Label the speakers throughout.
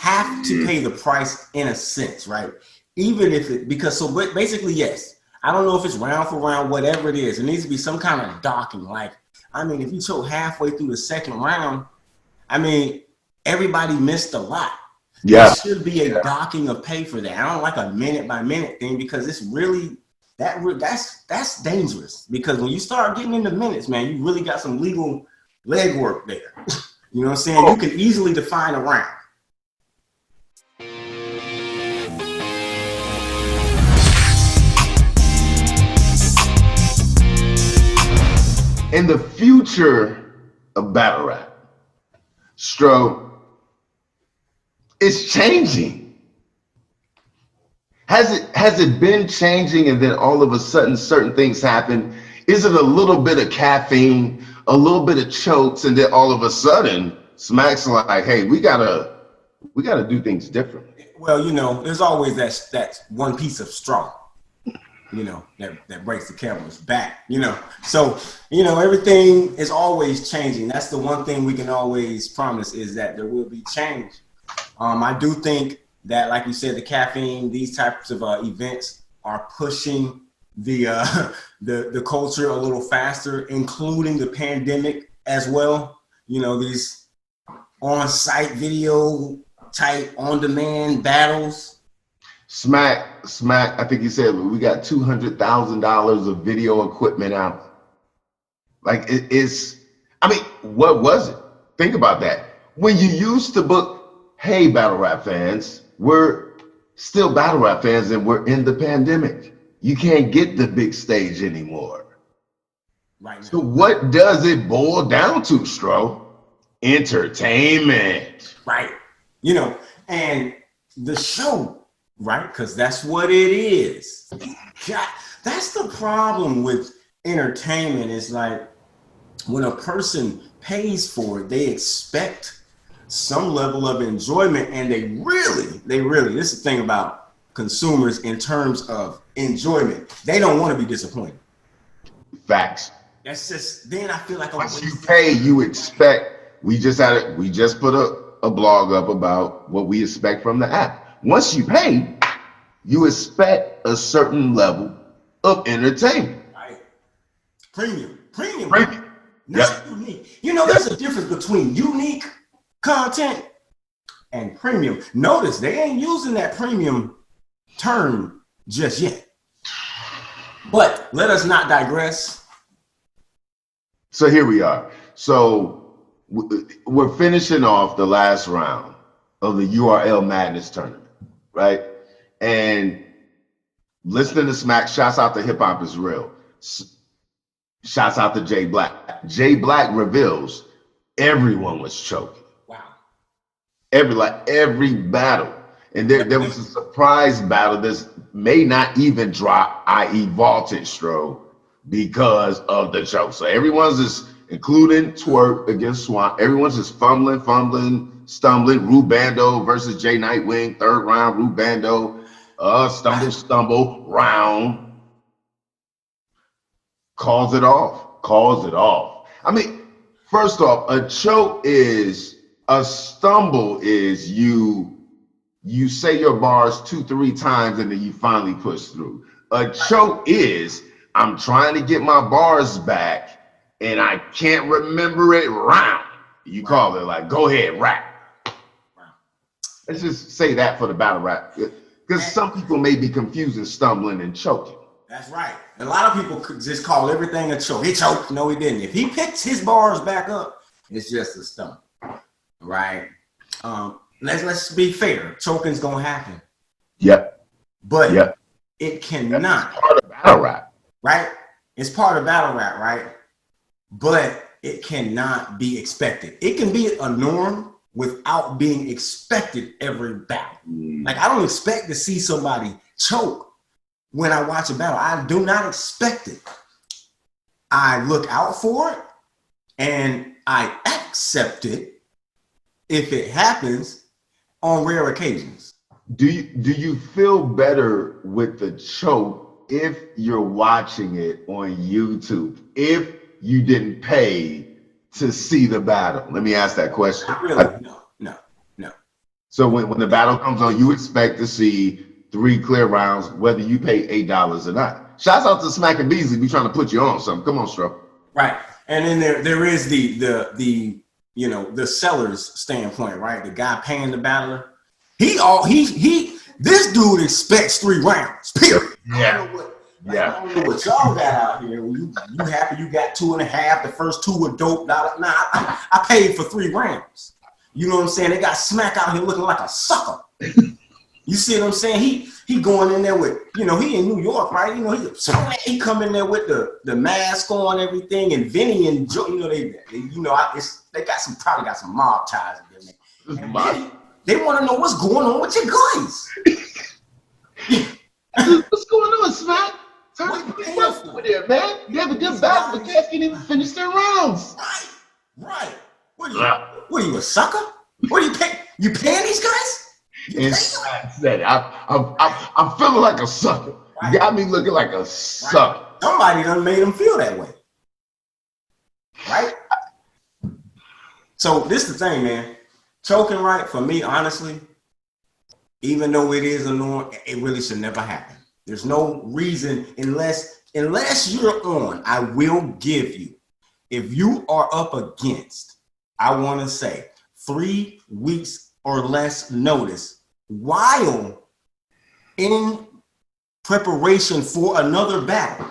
Speaker 1: have to pay the price in a sense, right? Even if it, because so basically, yes, I don't know if it's round for round, whatever it is, it needs to be some kind of docking. Like, I mean, if you choke halfway through the second round, I mean, everybody missed a lot.
Speaker 2: Yeah.
Speaker 1: There should be a docking of pay for that. I don't like a minute by minute thing because it's really that's dangerous. Because when you start getting into minutes, man, you really got some legal legwork there. You know what I'm saying? You can easily define a round.
Speaker 2: In the future of battle rap, Stro, it's changing. Has it been changing and then all of a sudden certain things happen? Is it a little bit of caffeine, a little bit of chokes, and then all of a sudden Smack's like, hey, we gotta do things differently?
Speaker 1: Well, you know, there's always that one piece of straw, you know, that breaks the camel's back, you know. So, you know, everything is always changing. That's the one thing we can always promise, is that there will be change. I do think that, like you said, the caffeine, these types of events are pushing the culture a little faster, including the pandemic as well. You know, these on-site video type on-demand battles.
Speaker 2: Smack, I think you said we got $200,000 of video equipment out. Like it's, I mean, what was it? Think about that. When you used to book, hey, battle rap fans, we're still battle rap fans and we're in the pandemic. You can't get the big stage anymore.
Speaker 1: Right now.
Speaker 2: So what does it boil down to, Stro? Entertainment.
Speaker 1: Right. You know, and the show, right? Because that's what it is. God, that's the problem with entertainment. Is like when a person pays for it, they expect some level of enjoyment, and they really, this is the thing about consumers in terms of enjoyment. They don't want to be disappointed.
Speaker 2: Facts.
Speaker 1: That's just, then I feel like
Speaker 2: once you pay, you expect. We just put a blog up about what we expect from the app. Once you pay, you expect a certain level of entertainment.
Speaker 1: Right. Premium.
Speaker 2: Not
Speaker 1: unique. You know, there's a difference between unique content and premium. Notice they ain't using that premium term just yet. But let us not digress.
Speaker 2: So here we are. So we're finishing off the last round of the URL Madness tournament, right? And listening to Smack, shouts out to Hip Hop Is Real. Shouts out to Jay Black. Jay Black reveals everyone was choking.
Speaker 1: Wow.
Speaker 2: Every battle. And there was a surprise battle that may not even drop, i.e. Vaulted Stro, because of the choke. So everyone's just, including Twerk against Swan, everyone's just fumbling, stumbling. Rubando versus Jay Nightwing, third round, Rubando, stumble, round. Calls it off. I mean, first off, a choke is, a stumble is you say your bars 2-3 times and then you finally push through. A choke is, I'm trying to get my bars back and I can't remember it round. You call it like, go ahead, rap. Let's just say that for the battle rap. Because some people may be confusing stumbling and choking.
Speaker 1: That's right. A lot of people could just call everything a choke. He choked. No, he didn't. If he picks his bars back up, it's just a stumble. Right? Let's be fair. Choking's gonna happen.
Speaker 2: Yep.
Speaker 1: But it cannot.
Speaker 2: That's part of battle rap.
Speaker 1: Right? It's part of battle rap, right? But it cannot be expected. It can be a norm without being expected every battle. Like, I don't expect to see somebody choke when I watch a battle. I do not expect it. I look out for it and I accept it if it happens on rare occasions.
Speaker 2: Do you feel better with the choke if you're watching it on YouTube, if you didn't pay to see the battle? Let me ask that question.
Speaker 1: Not really, no.
Speaker 2: So when the battle comes on, you expect to see 3 clear rounds, whether you pay $8 or not. Shouts out to Smack and Beasley, be trying to put you on something. Come on, Stro.
Speaker 1: Right. And then there is the you know, the seller's standpoint, right? The guy paying the battler. This dude expects 3 rounds, period.
Speaker 2: Yeah.
Speaker 1: I don't know what y'all got out here. You happy you got 2.5. The first 2 were dope. Nah, I paid for 3 rounds. You know what I'm saying? They got Smack out here looking like a sucker. You see what I'm saying? He going in there with, you know, he in New York, right? You know, he come in there with the mask on, everything, and Vinny and Joe, you know, they probably got some mob ties in there. And Vinny, they want to know what's going on with your guys.
Speaker 2: What's going on, Smack? Over there, man. You have a good battle, but cats can't even finish their rounds.
Speaker 1: Right. What are you, a sucker? What are you paying? You paying these guys?
Speaker 2: And Smack said, I'm feeling like a sucker. Right. You got me looking like a sucker.
Speaker 1: Right. Somebody done made him feel that way. Right? So this is the thing, man. Choking, right, for me, honestly, even though it is a norm, it really should never happen. There's no reason, unless you're on, I will give you, if you are up against, I want to say 3 weeks or less notice while in preparation for another battle,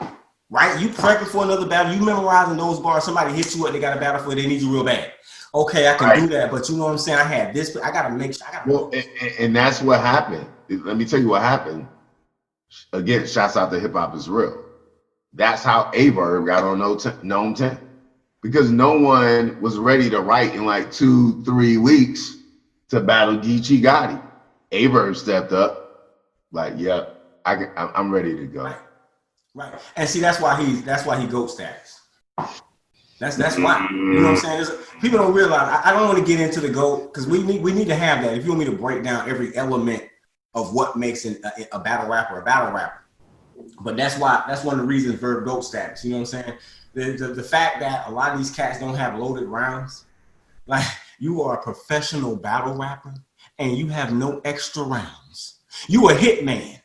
Speaker 1: right? You prepping for another battle, you memorizing those bars, somebody hits you up, they got a battle for it, they need you real bad. Okay, I can do that, but you know what I'm saying? I had this, but I got to make sure.
Speaker 2: And that's what happened. Let me tell you what happened. Again, shouts out to Hip Hop Is Real. That's how Averb got on Gnome 10. Because no one was ready to write in like 2-3 weeks to battle Geechee Gotti. Averb stepped up, like, yep, I'm ready to go.
Speaker 1: Right. And see, that's why he GOAT status. That's why. You know what I'm saying? People don't realize. I don't want to get into the GOAT because we need to have that. If you want me to break down every element of what makes a battle rapper a battle rapper, but that's one of the reasons for GOAT status. You know what I'm saying? The fact that a lot of these cats don't have loaded rounds, like you are a professional battle rapper and you have no extra rounds. You a hitman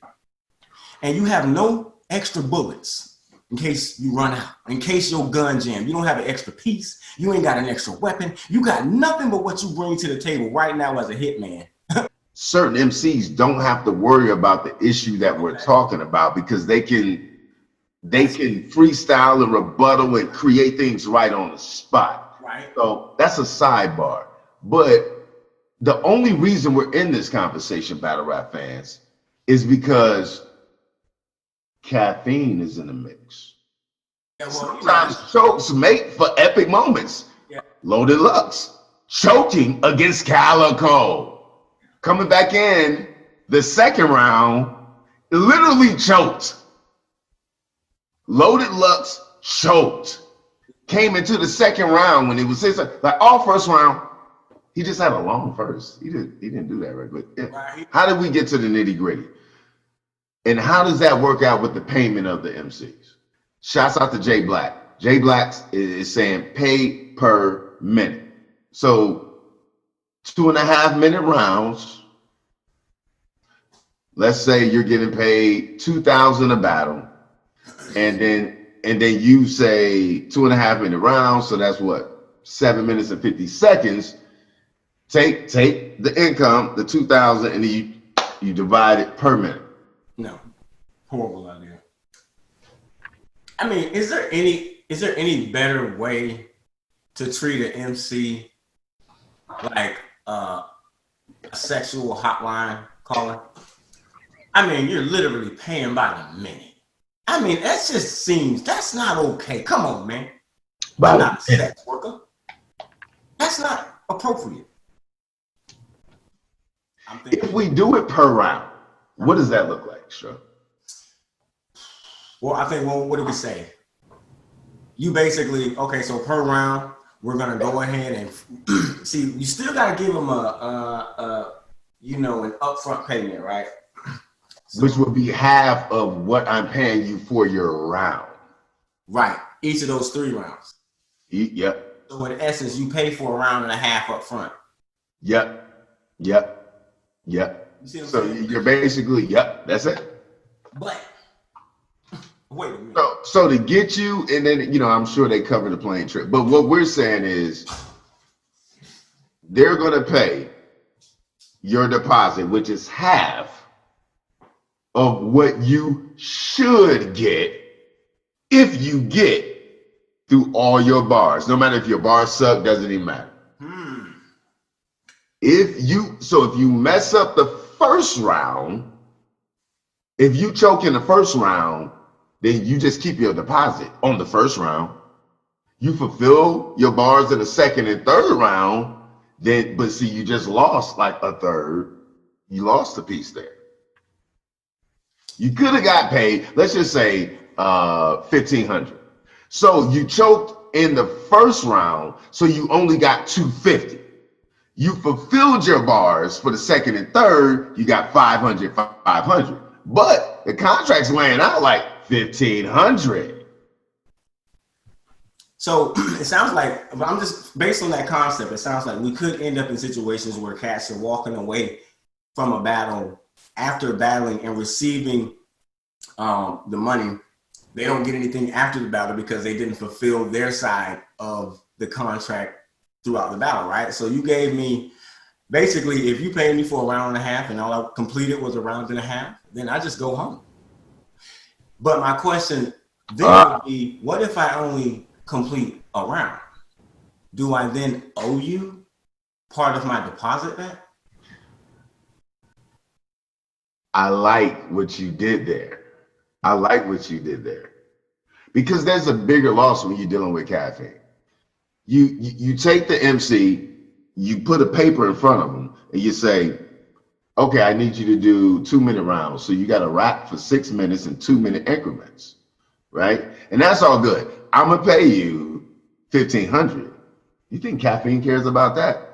Speaker 1: and you have no extra bullets. In case you run out, in case your gun jam, you don't have an extra piece, you ain't got an extra weapon, you got nothing but what you bring to the table right now as a hitman.
Speaker 2: Certain MCs don't have to worry about the issue that we're talking about because they can freestyle and rebuttal and create things right on the spot.
Speaker 1: Right.
Speaker 2: So that's a sidebar. But the only reason we're in this conversation, battle rap fans, is because caffeine is in the mix. Yeah, well, sometimes chokes make for epic moments. Yeah. Loaded Lux choking against Calico. Coming back in the second round, literally choked. Loaded Lux choked. Came into the second round when it was his, like all first round, he just had a long first. He didn't do that right. But yeah. How did we get to the nitty gritty? And how does that work out with the payment of the MCs? Shouts out to Jay Black. Jay Black is saying pay per minute. So 2.5 minute rounds. Let's say you're getting paid $2,000 a battle. And then you say 2.5 minute rounds. So that's what? 7 minutes and 50 seconds. Take the income, the 2,000, and then you divide it per minute.
Speaker 1: No, horrible idea. I mean, is there any better way to treat an MC like a sexual hotline caller? I mean, you're literally paying by the minute. I mean, that's not okay. Come on, man. I'm not a sex worker. That's not appropriate.
Speaker 2: If we do it per round, what does that look like, Stro?
Speaker 1: Well, I think, what do we say? You basically, okay, so per round, we're gonna go ahead and see. You still gotta give them an upfront payment, right?
Speaker 2: So, which would be half of what I'm paying you for your round.
Speaker 1: Right. Each of those 3 rounds.
Speaker 2: Yep.
Speaker 1: So in essence, you pay for a round and a half up front.
Speaker 2: Yep. Yep.
Speaker 1: You see what I'm
Speaker 2: So
Speaker 1: saying?
Speaker 2: you're basically, yep, that's it.
Speaker 1: But wait a minute.
Speaker 2: So to get you, and then I'm sure they cover the plane trip. But what we're saying is they're gonna pay your deposit, which is half of what you should get if you get through all your bars. No matter if your bars suck, doesn't even matter. If you mess up the first round, if you choke in the first round, then you just keep your deposit on the first round. You fulfill your bars in the second and third round, but see, you just lost like a third. You lost a piece there. You could have got paid, let's just say $1,500. So you choked in the first round, so you only got $250. You fulfilled your bars for the second and third, you got $500. But the contract's laying out like $1,500.
Speaker 1: So it sounds like, I'm just based on that concept, it sounds like we could end up in situations where cats are walking away from a battle after battling and receiving the money. They don't get anything after the battle because they didn't fulfill their side of the contract throughout the battle, right? So you gave me, basically, if you paid me for a round and a half and all I completed was a round and a half, then I just go home. But my question then would be, what if I only complete a round? Do I then owe you part of my deposit back?
Speaker 2: I like what you did there. Because there's a bigger loss when you're dealing with caffeine. You take the MC, you put a paper in front of them, and you say, okay, I need you to do 2-minute rounds. So you got to rap for 6 minutes in 2-minute increments, right? And that's all good. I'm gonna pay you $1,500. You think caffeine cares about that?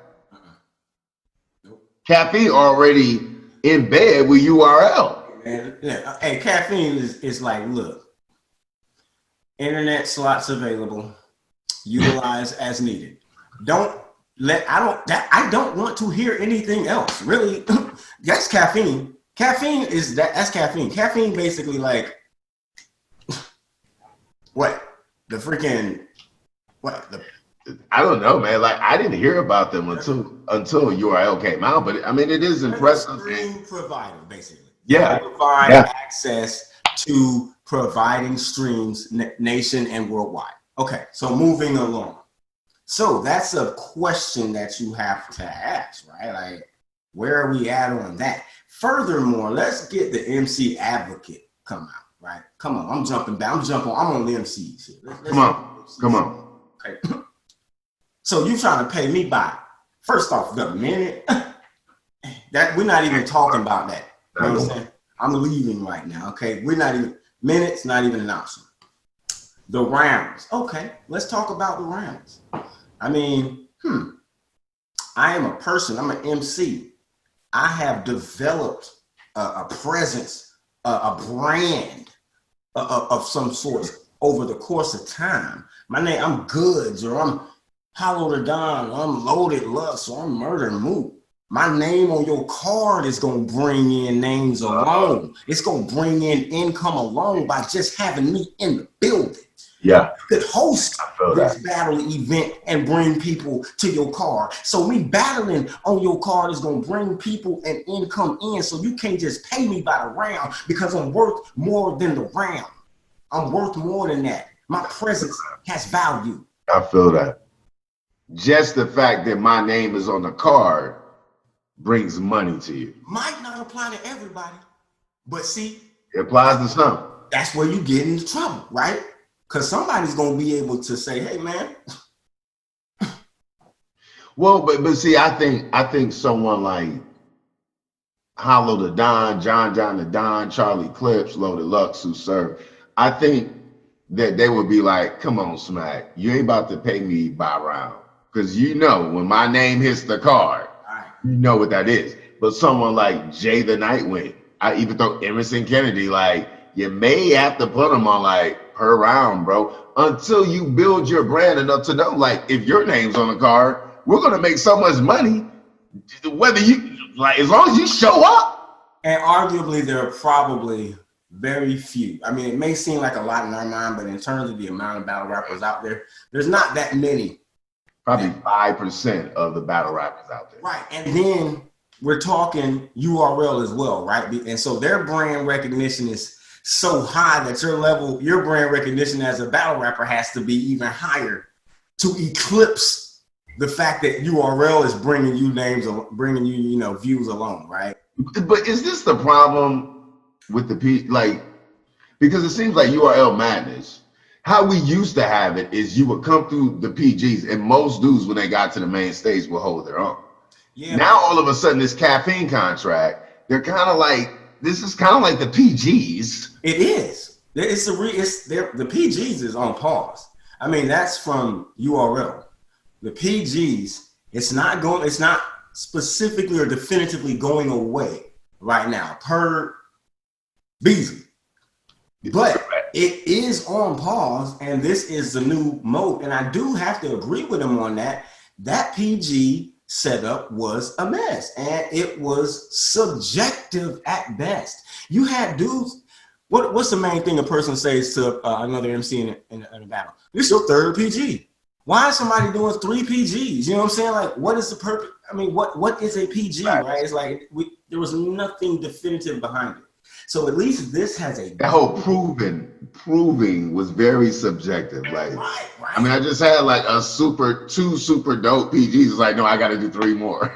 Speaker 1: Nope.
Speaker 2: Caffeine already in bed with URL.
Speaker 1: And yeah, hey, caffeine is like, look, internet slots available, utilize as needed. I don't want to hear anything else. Really, that's caffeine. That's caffeine. Caffeine basically like what? The freaking what?
Speaker 2: I don't know, man. Like I didn't hear about them until URL came out, but I mean it is impressive.
Speaker 1: Stream provider, basically.
Speaker 2: Yeah.
Speaker 1: They provide access to providing streams nation and worldwide. Okay, so moving along. So that's a question that you have to ask, right? Like, where are we at on that? Furthermore, let's get the MC advocate come out, right? Come on, I'm jumping back. I'm on the MCs here.
Speaker 2: Come on.
Speaker 1: Okay. So you trying to pay me by, first off, the minute that we're not even talking about that. You know what I'm saying? I'm leaving right now. Okay, we're not even minutes, not even an option. The rounds. Okay, let's talk about the rounds. I mean, I am a person. I'm an MC. I have developed a presence, a brand of some sort over the course of time. My name, I'm Goods, or I'm Hollow the Don, or I'm Loaded Lux, or I'm Murder Moot. My name on your card is going to bring in names alone. It's going to bring in income alone by just having me in the building.
Speaker 2: Yeah.
Speaker 1: You could host this battle event and bring people to your card. So me battling on your card is going to bring people and income in. So you can't just pay me by the round because I'm worth more than the round. I'm worth more than that. My presence has value.
Speaker 2: I feel that. Just the fact that my name is on the card brings money to you.
Speaker 1: Might not apply to everybody, but see,
Speaker 2: it applies to some.
Speaker 1: That's where you get into trouble, right? Because somebody's gonna be able to say, "Hey, man."
Speaker 2: Well, but see, I think someone like Hollow the Don, John the Don, Charlie Clips, Loaded Lux, who serve, I think that they would be like, "Come on, Smack, you ain't about to pay me by round." Because when my name hits the card, you know what that is. But someone like Jay the Nightwing, I even throw Emerson Kennedy, like you may have to put them on like per round, bro, until you build your brand enough to know, like if your name's on the card, we're gonna make so much money, whether like as long as you show up.
Speaker 1: And arguably, there are probably very few. I mean, it may seem like a lot in our mind, but in terms of the amount of battle rappers out there, there's not that many.
Speaker 2: Probably 5% of the battle rappers out there.
Speaker 1: Right. And then we're talking URL as well, right? And so their brand recognition is so high that your brand recognition as a battle rapper has to be even higher to eclipse the fact that URL is bringing you names, bringing you, views alone, right?
Speaker 2: But is this the problem with because it seems like URL madness. How we used to have it is you would come through the PGs, and most dudes when they got to the main stage will hold their own. Yeah. Now all of a sudden this caffeine contract, they're kind of like, this is kind of like the PGs.
Speaker 1: It is. The PGs is on pause. I mean, that's from URL. The PGs, it's not specifically or definitively going away right now per Beasley. But it is on pause, and this is the new mode. And I do have to agree with him on that. That PG setup was a mess, and it was subjective at best. You had dudes. What's the main thing a person says to another MC in a battle? This is your third PG. Why is somebody doing 3 PGs? You know what I'm saying? Like, what is the purpose? I mean, what is a PG, right? It's like there was nothing definitive behind it. So at least this has
Speaker 2: that whole proving was very subjective. Like, right. I mean, I just had like two super dope PGs. It's like, no, I got to do 3 more.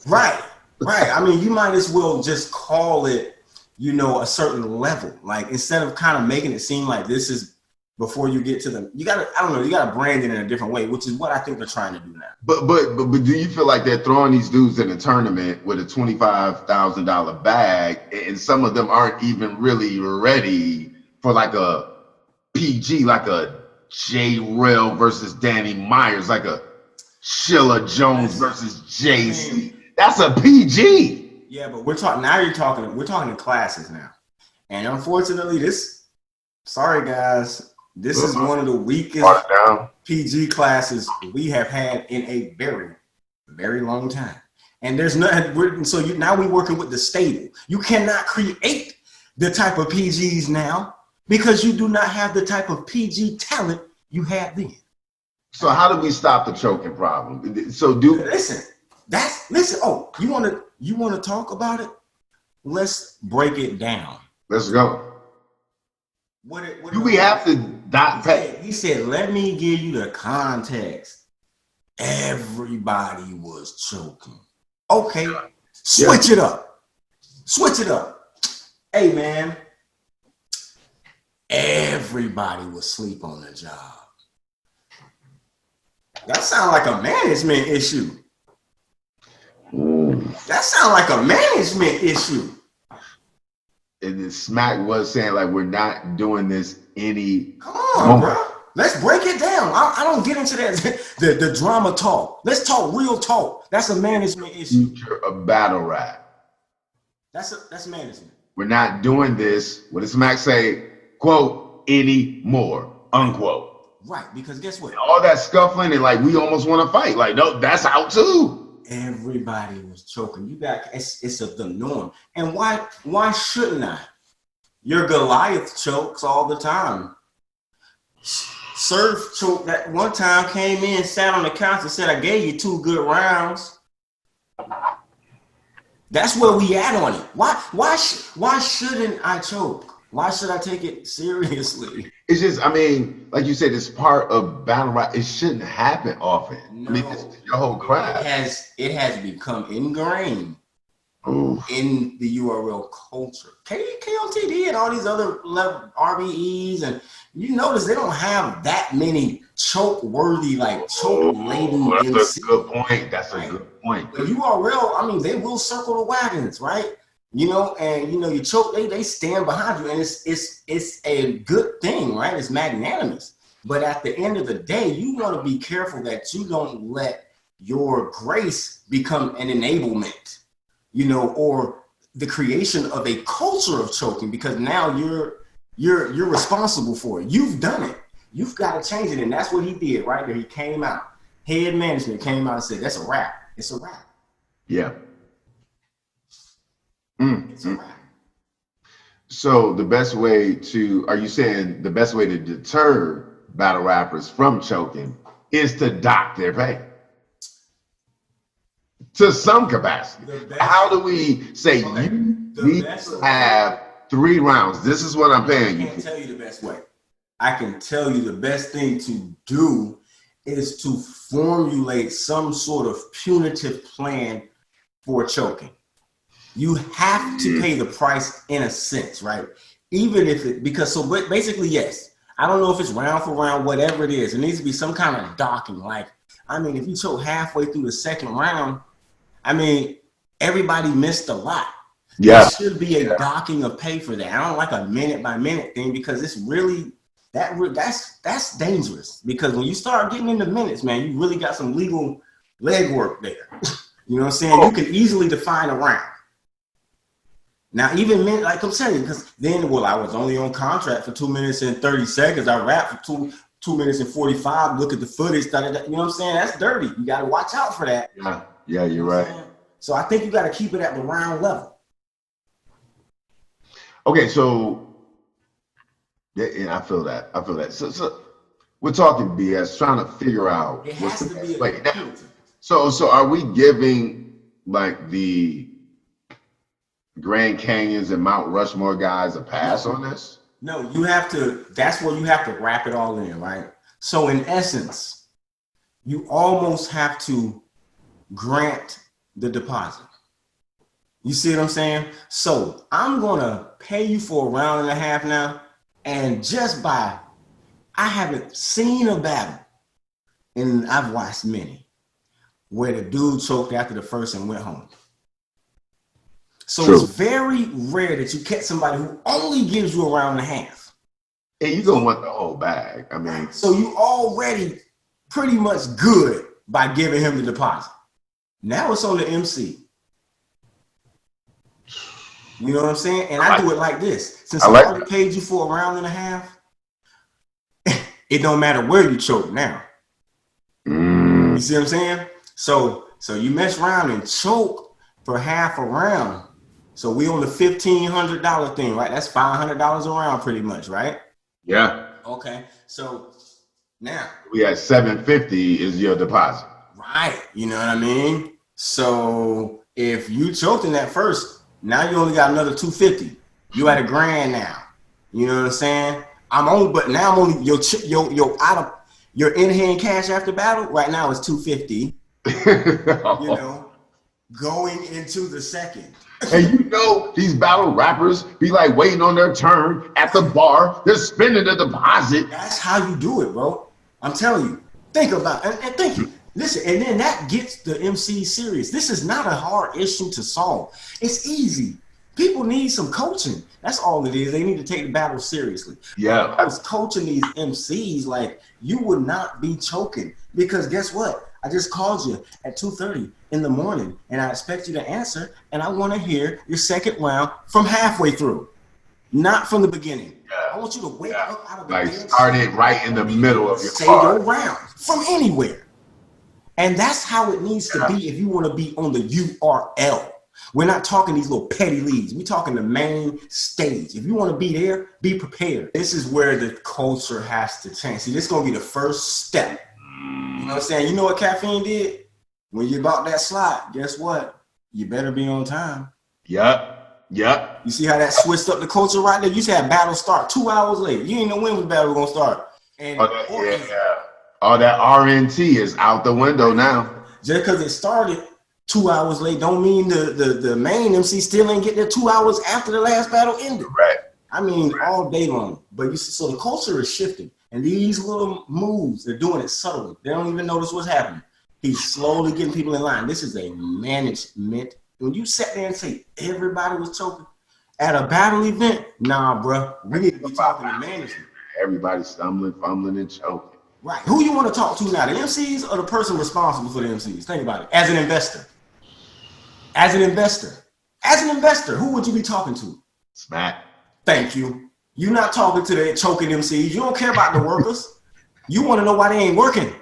Speaker 2: Right.
Speaker 1: I mean, you might as well just call it, a certain level. Like, instead of kind of making it seem like this is before you get to them, you got to brand it in a different way, which is what I think they're trying to do now.
Speaker 2: But do you feel like they're throwing these dudes in a tournament with a $25,000 bag, and some of them aren't even really ready for like a PG, like a J Rel versus Danny Myers, like a Sheila Jones versus JC? That's a PG.
Speaker 1: Yeah, but we're talking in classes now, and unfortunately, sorry guys. This is one of the weakest PG classes we have had in a very, very long time. And there's nothing. So now we're working with the stable. You cannot create the type of PGs now because you do not have the type of PG talent you had then.
Speaker 2: So how do we stop the choking problem? So
Speaker 1: listen. Oh, you want to talk about it? Let's break it down.
Speaker 2: Let's go. Do we have to dot pay?
Speaker 1: He said, let me give you the context. Everybody was choking. Okay, switch it up. Hey, man, everybody was asleep on the job. That sounds like a management issue. That sounds like a management issue.
Speaker 2: And Smack was saying, like, we're not doing this any.
Speaker 1: Come on, bro. Let's break it down. I don't get into that the drama talk. Let's talk real talk. That's a management issue.
Speaker 2: Future of battle rap.
Speaker 1: That's management.
Speaker 2: We're not doing this. What does Smack say? Quote, anymore. Unquote.
Speaker 1: Right, because guess what?
Speaker 2: And all that scuffling and like we almost want to fight. Like, no, that's out too.
Speaker 1: Everybody was choking. It's the norm. And why shouldn't I? Your Goliath chokes all the time. Surf choked that one time, came in, sat on the couch and said, I gave you 2 good rounds. That's where we at on it. Why shouldn't I choke? Why should I take it seriously?
Speaker 2: It's just, I mean, like you said, it's part of battle rap. It shouldn't happen often. No, I mean, it's your whole craft.
Speaker 1: It has become ingrained in the URL culture. KOTD and all these other RBEs, and you notice they don't have that many choke-worthy, like choke-laden
Speaker 2: That's
Speaker 1: MCs.
Speaker 2: A good point. That's a good point.
Speaker 1: But URL, I mean, they will circle the wagons, right? You choke, they stand behind you, and it's a good thing, right? It's magnanimous. But at the end of the day, you want to be careful that you don't let your grace become an enablement, or the creation of a culture of choking, because now you're responsible for it. You've done it. You've got to change it, and that's what he did right there. He came out. Head management came out and said, "That's a wrap. It's a wrap."
Speaker 2: Yeah.
Speaker 1: It's a wrap.
Speaker 2: So the best way to, are you saying the best way to deter battle rappers from choking is to dock their pay to some capacity? How do we say you need to have 3 rounds? This is what I'm paying you for.
Speaker 1: I can't tell you the best way. I can tell you the best thing to do is to formulate some sort of punitive plan for choking. You have to pay the price in a sense, right? Even if it, because so basically, yes, I don't know if it's round for round, whatever it is, it needs to be some kind of docking. Like, I mean, if you choke halfway through the second round, I mean, everybody missed a lot.
Speaker 2: Yeah.
Speaker 1: There should be a docking of pay for that. I don't like a minute by minute thing because it's really that's dangerous. Because when you start getting into minutes, man, you really got some legal legwork there. You know what I'm saying? You can easily define a round. Now, even minute, like I'm saying, because then, well, I was only on contract for 2 minutes and 30 seconds. I rapped for 2 minutes and 45. Look at the footage. You know what I'm saying? That's dirty. You got to watch out for that.
Speaker 2: Yeah, you're right.
Speaker 1: So I think you got to keep it at the round level.
Speaker 2: Okay, so yeah, I feel that. I feel that. So we're talking BS, trying to figure out what's the best way. Now, so are we giving like the Grand Canyons and Mount Rushmore guys a pass on this?
Speaker 1: No, you have to, that's where you have to wrap it all in, right? So in essence, you almost have to grant the deposit. You see what I'm saying? So I'm gonna pay you for a round and a half now, and just by, I haven't seen a battle, and I've watched many, where the dude choked after the first and went home. So True. It's very rare that you catch somebody who only gives you a round and a half.
Speaker 2: And you're gonna want the whole bag. I mean,
Speaker 1: so you already pretty much good by giving him the deposit. Now it's on the MC. You know what I'm saying? And I do it like this. Since I already paid you for a round and a half, it don't matter where you choke now. You see what I'm saying? So you mess around and choke for half a round. So we on the $1,500 thing, right? That's $500 a round pretty much, right?
Speaker 2: Yeah.
Speaker 1: Okay. So now
Speaker 2: we at $750 is your deposit.
Speaker 1: Right. You know what I mean? So if you choked in that first, now you only got another $250. You at $1,000 now. You know what I'm saying? But now I'm only your in-hand cash after battle right now is $250. You know, going into the second.
Speaker 2: And you know these battle rappers be like waiting on their turn at the bar. They're spending the deposit.
Speaker 1: That's how you do it, bro. I'm telling you. Think about it. And think. Listen, and then that gets the MC serious. This is not a hard issue to solve. It's easy. People need some coaching. That's all it is. They need to take the battle seriously.
Speaker 2: Yeah.
Speaker 1: I was coaching these MCs like you would not be choking because guess what? I just called you at 2:30 in the morning and I expect you to answer and I want to hear your second round from halfway through, not from the beginning. Yeah. I want you to wake up out of the
Speaker 2: bed. Start it right in the middle of your
Speaker 1: say your round from anywhere. And that's how it needs to be if you want to be on the URL. We're not talking these little petty leagues. We're talking the main stage. If you want to be there, be prepared. This is where the culture has to change. See, this is going to be the first step. You know what I'm saying? You know what Caffeine did? When you bought that slot, guess what? You better be on time.
Speaker 2: Yep.
Speaker 1: You see how that switched up the culture right there? You used to have battle start 2 hours late. You didn't know when the battle was going to start. And
Speaker 2: all that RNT is out the window now.
Speaker 1: Just because it started 2 hours late don't mean the main MC still ain't get there 2 hours after the last battle ended.
Speaker 2: Right.
Speaker 1: I mean, all day long. But you see, so the culture is shifting. And these little moves, they're doing it subtly. They don't even notice what's happening. He's slowly getting people in line. This is a management. When you sat there and say everybody was choking at a battle event, nah, bro, we need to be talking to management.
Speaker 2: Everybody's stumbling, fumbling, and choking.
Speaker 1: Right. Who you want to talk to now, the MCs or the person responsible for the MCs? Think about it. As an investor. As an investor, who would you be talking to?
Speaker 2: Smack.
Speaker 1: Thank you. You're not talking to the choking MCs. You don't care about the workers. You want to know why they ain't working.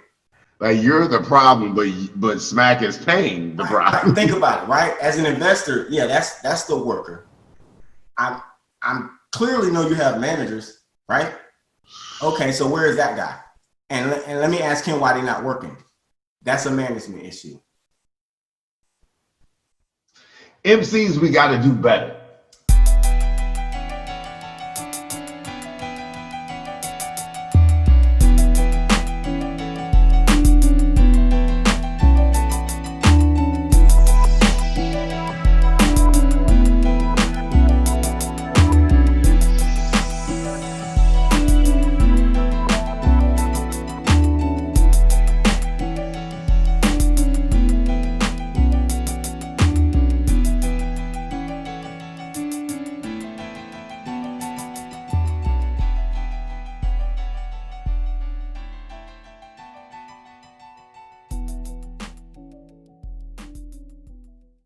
Speaker 2: Like you're the problem, but Smack is paying the problem.
Speaker 1: Think about it, right? As an investor, yeah, that's the worker. I'm clearly know you have managers, right? Okay, so where is that guy? And let me ask him why they're not working. That's a management issue.
Speaker 2: MCs, we got to do better.